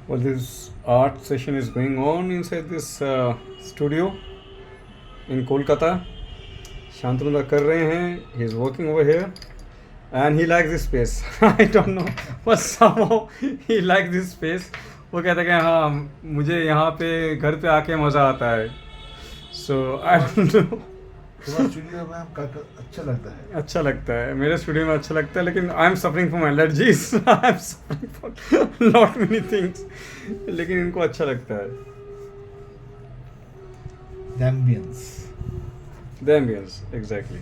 Well, this art session is going on inside this studio in Kolkata. Shantanu कर रहे हैं. He is working over here, and he likes this space. I don't know, but somehow he likes this space. वो कहता है कि हाँ मुझे यहाँ पे घर पे आके मज़ा आता है. So I don't know. तुम्हारा स्टूडियो में अच्छा लगता है? अच्छा लगता है, मेरे स्टूडियो में अच्छा लगता है, लेकिन I am suffering from allergies. I am suffering from lot many things, लेकिन इनको अच्छा लगता है. The ambience. The ambience exactly.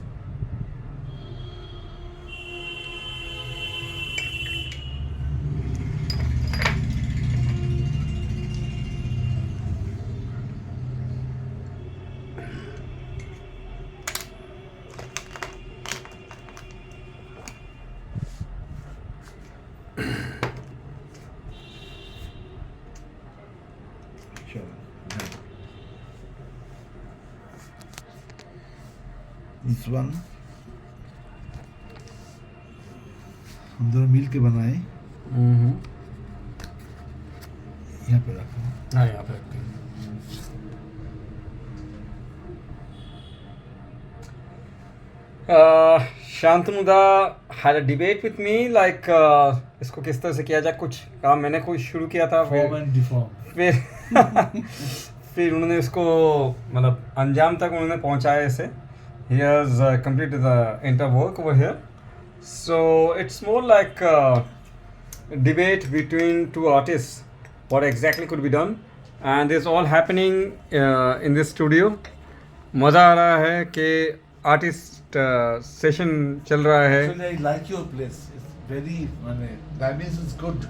Sure. This one हम दोनों मिल के बनाए. यहाँ पे रखो. हाँ, यहाँ पे रखते हैं. शांतनु दा had a debate with me like इसको किस तरह से किया जाए. कुछ काम मैंने कुछ शुरू किया था, Form and deform. फिर फिर उन्होंने इसको मतलब अंजाम तक उन्होंने पहुंचाया इसे. He has completed the entire work over here. So it's more like a debate between two artists, what exactly could be done, and this all happening in this studio. मज़ा आ रहा है कि आर्टिस्ट सेशन चल रहा है. Actually, I like your place. It's very, the ambience is good.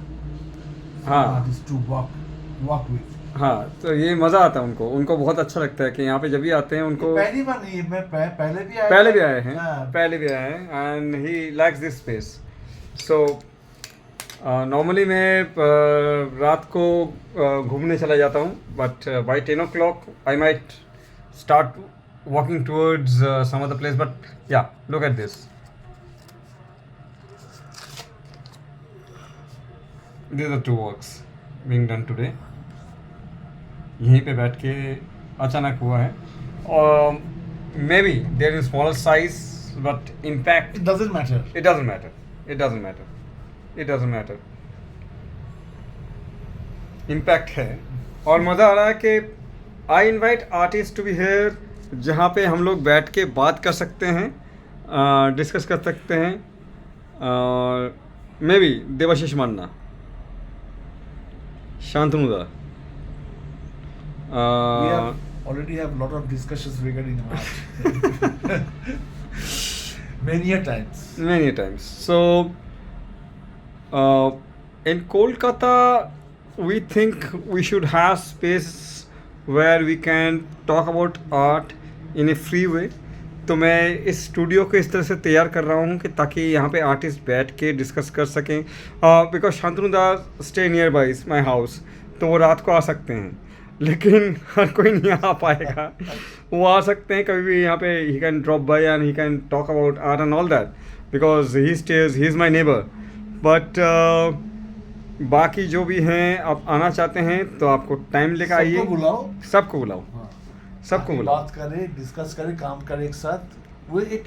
हाँ. Artists to walk with. हाँ, तो ये मज़ा आता है उनको बहुत अच्छा लगता है कि यहाँ पे जब भी आते हैं उनको. पहली बार नहीं, मैं पहले भी आया. पहले भी आए हैं. हाँ. पहले भी आए हैं and he likes this space. So normally मैं रात को घूमने चला जाता हूँ, but by 10 o'clock I might start walking towards some other place. But yeah, look at this. These are two works being done today. यहीं पे बैठ के अचानक हुआ है. और maybe there is smaller size but impact It doesn't matter. it doesn't matter. It doesn't matter. It doesn't matter. Impact है और मज़ा आ रहा है कि I invite artist to be here, जहाँ पे हम लोग बैठ के बात कर सकते हैं, डिस्कस कर सकते हैं. मे बी देवाशीष मान्ना, शांतनु दा. Already have lot of discussions regarding art. Many a times. Many times. So, in Kolkata, we think we should have space where we can talk about art in a free way. तो मैं इस studio को इस तरह से तैयार कर रहा हूँ कि ताकि यहाँ पे आर्टिस्ट बैठ के डिस्कस कर सकें. बिकॉज शांतनु दा stay near by my house, तो वो रात को आ सकते हैं, लेकिन हर कोई नहीं आ पाएगा. वो आ सकते हैं कभी भी यहाँ पे. He can drop by and he can talk about art and all that because he is my neighbour. But बाकी जो भी हैं आप आना चाहते हैं तो आपको टाइम लेकर आइए. सबको बुलाओ. सबको बुलाओ. हाँ. सबको ताकि बुलाओ. बात करें, डिस्कस करें, काम करें एक साथ. वो एक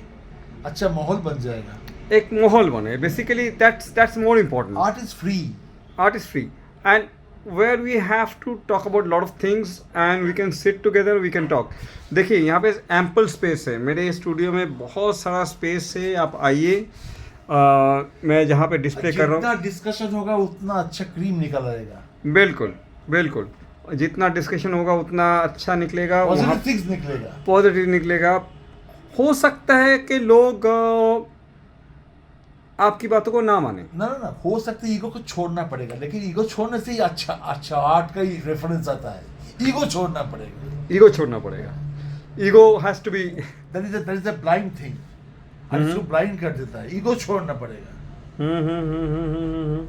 अच्छा माहौल बन जाएगा. एक माहौल बने. Basically that's more important. Art is free. Art is free, and where we have to talk about lot of things and we can sit together, we can talk. देखिए यहाँ पे ample space है. मेरे स्टूडियो में बहुत सारा space है. आप आइए. मैं जहाँ पे डिस्प्ले कर रहा जितना डिस्कशन होगा उतना अच्छा क्रीम निकल आएगा. बिल्कुल बिल्कुल. जितना डिस्कशन होगा उतना अच्छा निकलेगा. पॉजिटिव थिंग्स निकलेगा. पॉजिटिव निकलेगा. हो सकता है कि लोग आपकी बातों को ना माने. ना हो सकता है ईगो को छोड़ना पड़ेगा, लेकिन ईगो छोड़ने से ही अच्छा आर्ट का ही रेफरेंस आता है. ईगो छोड़ना पड़ेगा. ईगो छोड़ना पड़ेगा. Ego has to be. That is a blind thing. इसको ब्लाइंड कर देता है. ईगो छोड़ना पड़ेगा.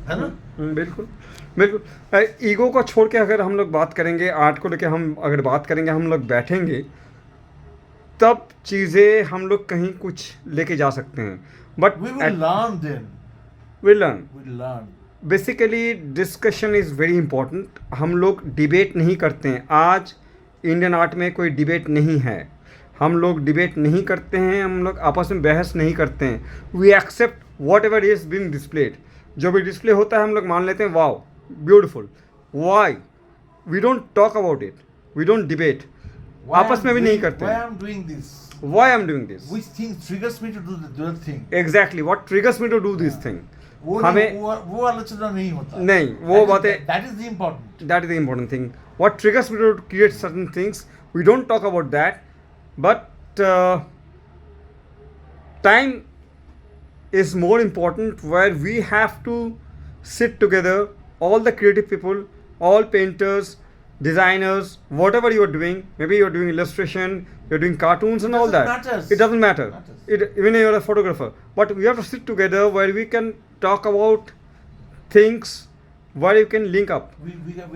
है ना? बिल्कुल बिल्कुल. ईगो को छोड़ के अगर हम लोग बात करेंगे, आर्ट को लेके हम अगर बात करेंगे, हम लोग बैठेंगे, तब चीज़ें हम लोग कहीं कुछ लेके जा सकते हैं. But we will learn then. we learn. Basically discussion is very important. हम लोग डिबेट नहीं करते हैं. आज इंडियन आर्ट में कोई डिबेट नहीं है. हम लोग डिबेट नहीं करते हैं. हम लोग आपस में बहस नहीं करते हैं. We accept whatever is being displayed. जो भी डिस्प्ले होता है हम लोग मान लेते हैं wow beautiful. Why we don't talk about it. We don't debate. आपस में भी नहीं करते. Why I'm doing this? Why I'm doing this? Which thing triggers me to do the thing? Exactly. What triggers me to do this thing? हमें वो आलोचना नहीं होता. नहीं, वो बातें. That is the important. That is the important thing. What triggers me to create certain things? We don't talk about that. But time is more important, where we have to sit together, all the creative people, all painters, designers, whatever you are doing. Maybe you are doing illustration, you're doing cartoons and all that. Matters. It doesn't matter. Even you're a photographer. But we have to sit together where we can talk about things where you can link up. We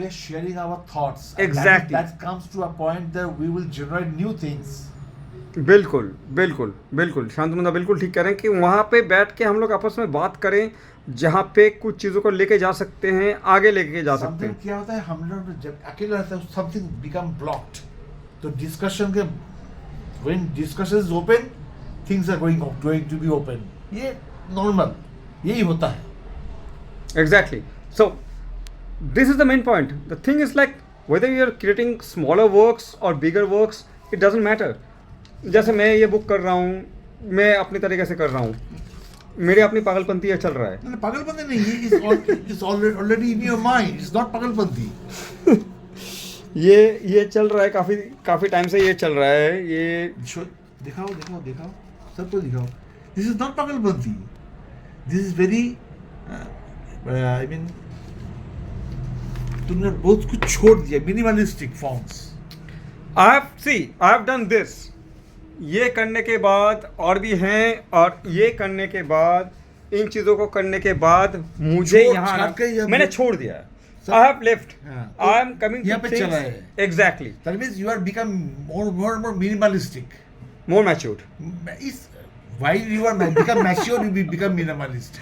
are sharing our thoughts. And Exactly. That comes to a point that we will generate new things. बिल्कुल बिल्कुल बिल्कुल शांतमुंदा बिल्कुल ठीक कह रहे हैं कि वहाँ पे बैठ के हम लोग आपस में बात करें जहाँ पे कुछ चीज़ों को लेके जा सकते हैं, आगे लेके जा सकते Something हैं. क्या होता है, हम लोग जब अकेले रहते हैं something become blocked. तो डिस्कशन के when discussion is open, things are going to be open. ये नॉर्मल यही होता है. Exactly. So this is the main point. The thing is like whether you are creating smaller works or bigger works, it doesn't matter. जैसे मैं ये book कर रहा हूँ, मैं अपनी तरीके से कर रहा हूँ. मेरे अपनी पागलपंती ये चल रहा है. पागलपंती नहीं, is already in your mind. It's not पागलपंती. ये चल रहा है, काफ़ी टाइम से ये चल रहा है. ये दिखाओ सबको दिखाओ. This is not पागलपंती. This is very I mean तुमने बहुत कुछ छोड़ दिया. Minimalistic forms. I have done this. ये करने के बाद और भी हैं, और ये करने के बाद, इन चीज़ों को करने के बाद मुझे यहाँ मैंने छोड़ दिया. I have left. I am coming to things. चला है. Exactly. That means you are become more minimalistic. More matured. While you are become mature, you become minimalist.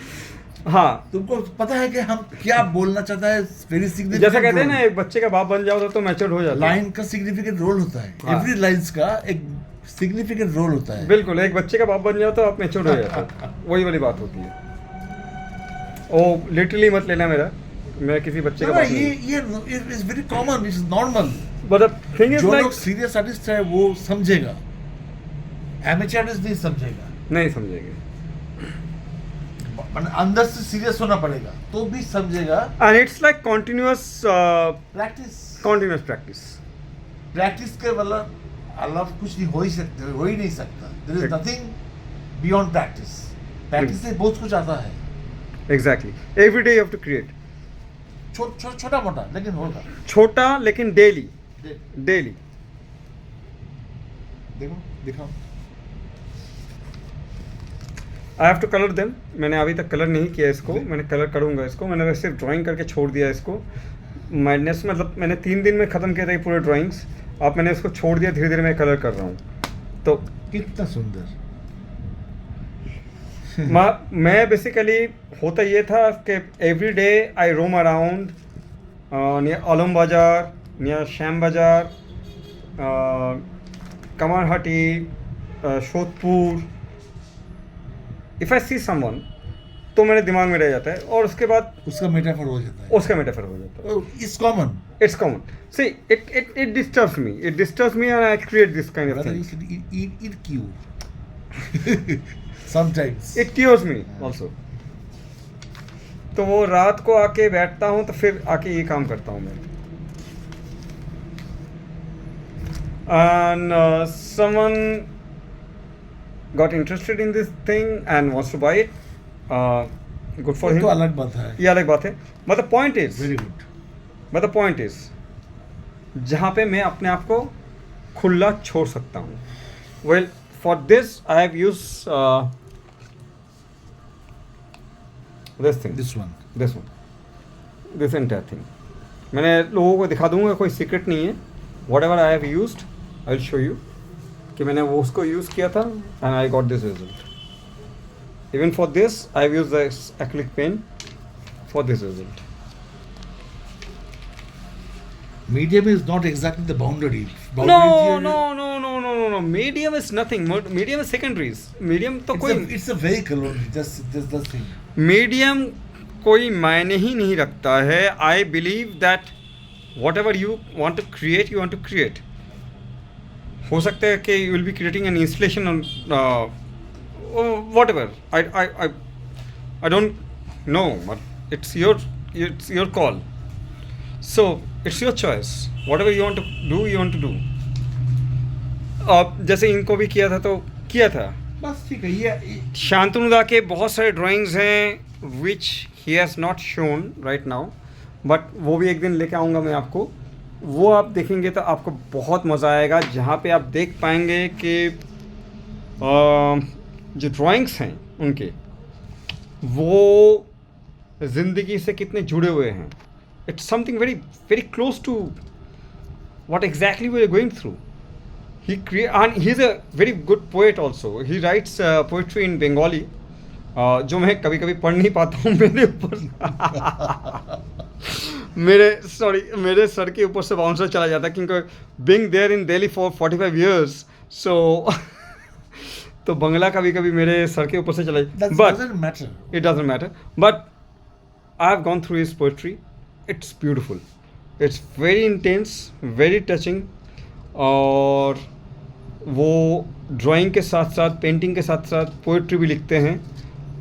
हाँ. तुमको पता है कि हम क्या बोलना चाहता है. Very significant. जैसा कहते हैं ना, एक बच्चे का बाप बन जाओ तो मैच्योर हो जाता है. लाइन का सिग्निफिकेंट रोल होता है. एवरी लाइन्स का एक सिग्निफिकेंट रोल होता है. बिल्कुल. एक बच्चे का बाप बन जाओ तो आप मैच्योर हो जाते हो. वही वाली बात होती है. ओ लिटरली मत लेना मेरा, मैं किसी बच्चे का बाप नहीं. ये is very common. It's normal. But the thing is जो लाइक लोग सीरियस आर्टिस्ट है वो समझेगा. एमेचर आर्टिस्ट नहीं समझेगा. नहीं समझेंगे. अंदर से सीरियस होना पड़ेगा तो भी समझेगा. And it's like continuous practice. Practice के मतलब अल्लाह कुछ नहीं हो ही नहीं सकता. There is nothing beyond practice. Practice से बहुत कुछ आता है. Exactly. Every day you have to create. छोटा मोटा लेकिन होगा. छोटा लेकिन डेली. देखो I have to colour them. मैंने अभी तक कलर नहीं किया इसको. मैंने कलर करूँगा इसको. मैंने सिर्फ ड्राइंग करके छोड़ दिया इसको. माइडनेस मतलब मैंने 3 दिन में ख़त्म किया था ये पूरे ड्राइंग्स. अब मैंने इसको छोड़ दिया. धीरे धीरे मैं कलर कर रहा हूँ. तो कितना सुंदर. मैं बेसिकली होता ये था कि every day I roam around near Alam Bazaar, near Shyam बाज़ार, Kamarhati, शोधपुर. If I see someone तो मेरे दिमाग में रह जाता है, और उसके बाद उसका मेटाफर हो जाता है. It's common. See, it disturbs me. It disturbs me, and I create this kind of things. It cure. Sometimes. It cures me also. तो वो रात को आके बैठता हूँ तो फिर आके ये काम करता हूँ मैं. And someone got interested in this thing and wants to buy it. Good for him. तो अलग बात है. ये अलग बात है. But the point is. Very good. But the point is, जहाँ पे मैं अपने आप को खुला छोड़ सकता हूँ. Well, for this I have used this thing. This entire thing. मैंने लोगों को दिखा दूँगा, कोई सीक्रेट नहीं है. Whatever I have used, I will show you कि मैंने वो उसको यूज़ किया था and I got this result. Even for this, I have used the acrylic paint for this result. Medium is not exactly the boundary. No, Boundary no, no, no, no, no, no. Medium is nothing. Medium is secondaries. Medium तो कोई It's a vehicle only. That's the thing. Medium कोई मायने ही नहीं रखता है. I believe that whatever you want to create you want to create. हो सकता है कि you will be creating an installation whatever. I don't know, but it's your call. So it's your choice. Whatever you want to do you want to do. जैसे इनको भी किया था तो किया था. बस ठीक है. ये शांतनुदा के बहुत सारे ड्राइंग्स हैं which he has not shown right now, but वो भी एक दिन लेके आऊँगा मैं आपको. वो आप देखेंगे तो आपको बहुत मज़ा आएगा, जहाँ पे आप देख पाएंगे कि जो ड्राइंग्स हैं उनके वो ज़िंदगी से कितने जुड़े हुए हैं. It's something very very close to what exactly we are going through. And he's a very good poet also. He writes poetry in Bengali, जो मैं कभी कभी पढ़ नहीं पाता हूँ. मेरे ऊपर मेरे सर के ऊपर से बाउंसर चला जाता है, क्योंकि being there in Delhi for 45 years, so तो बंगला कभी कभी मेरे सर के ऊपर से चला जाता. But doesn't matter. it doesn't matter. But I have gone through his poetry. It's beautiful. It's very intense, very touching. और वो ड्राइंग के साथ साथ पेंटिंग के साथ साथ पोइट्री भी लिखते हैं,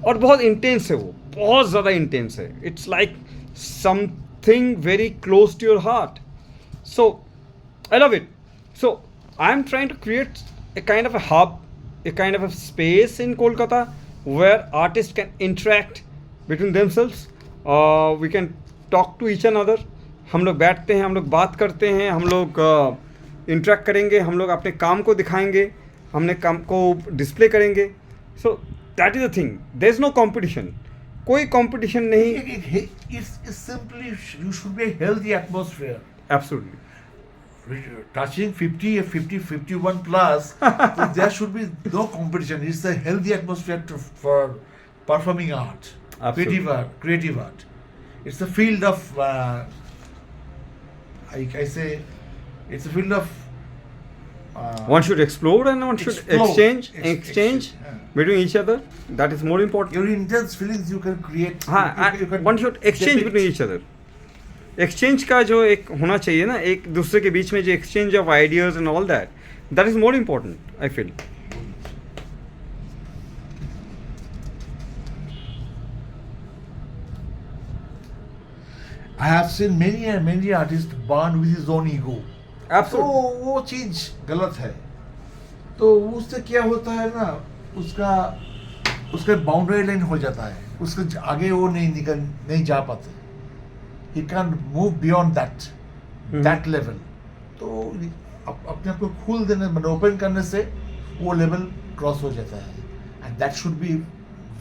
और बहुत इंटेंस है वो, बहुत ज़्यादा इंटेंस है. It's like something very close to your heart. So I love it. So I am trying to create a kind of a hub, a kind of a space in Kolkata where artists can interact between themselves. We can talk to each another. हम लोग बैठते हैं, हम लोग बात करते हैं, हम लोग इंटरेक्ट करेंगे, हम लोग अपने काम को दिखाएंगे, हमने काम को डिस्प्ले करेंगे. So that is the thing. There is no competition. कोई कंपटीशन नहीं. It's simply you should be a healthy atmosphere. Absolutely. Touching 51 plus, there should be no competition. It's a healthy atmosphere for performing art, Absolutely. creative art. It's a field of, I say, it's a field of. One should explore and one should exchange yeah. between each other. That is more important. Your intense feelings you can create. हाँ, you can one should exchange depict. between each other. Exchange का जो एक होना चाहिए ना, एक दूसरे के बीच में जो exchange of ideas and all that, that is more important I feel. I have seen many artists born with his own ego. तो एब्सोल्युटली. वो चीज गलत है. तो उससे क्या होता है ना, उसका बाउंड्री लाइन हो जाता है, उसके आगे वो नहीं जा पाते. He can't move beyond that level. तो अपने आप को खोल देने, मतलब ओपन करने से वो लेवल क्रॉस हो जाता है. And that should be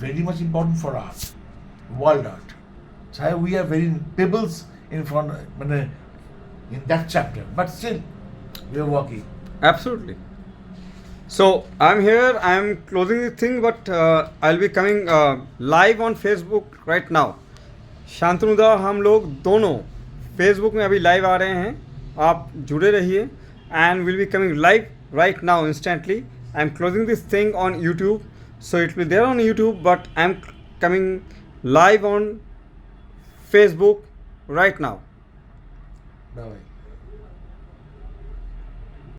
very much important for art, world art. चाहे we are very pebbles in front, मैंने in that chapter, but still we are working. Absolutely. So I'm here. I'm closing the thing, but I'll be coming live on Facebook right now. शांतनुदा हम लोग दोनों Facebook में अभी live आ रहे हैं. आप जुड़े रहिए. And will be coming live right now instantly. I am closing this thing on YouTube, so it will there on YouTube, but I am coming live on Facebook right now. Bye.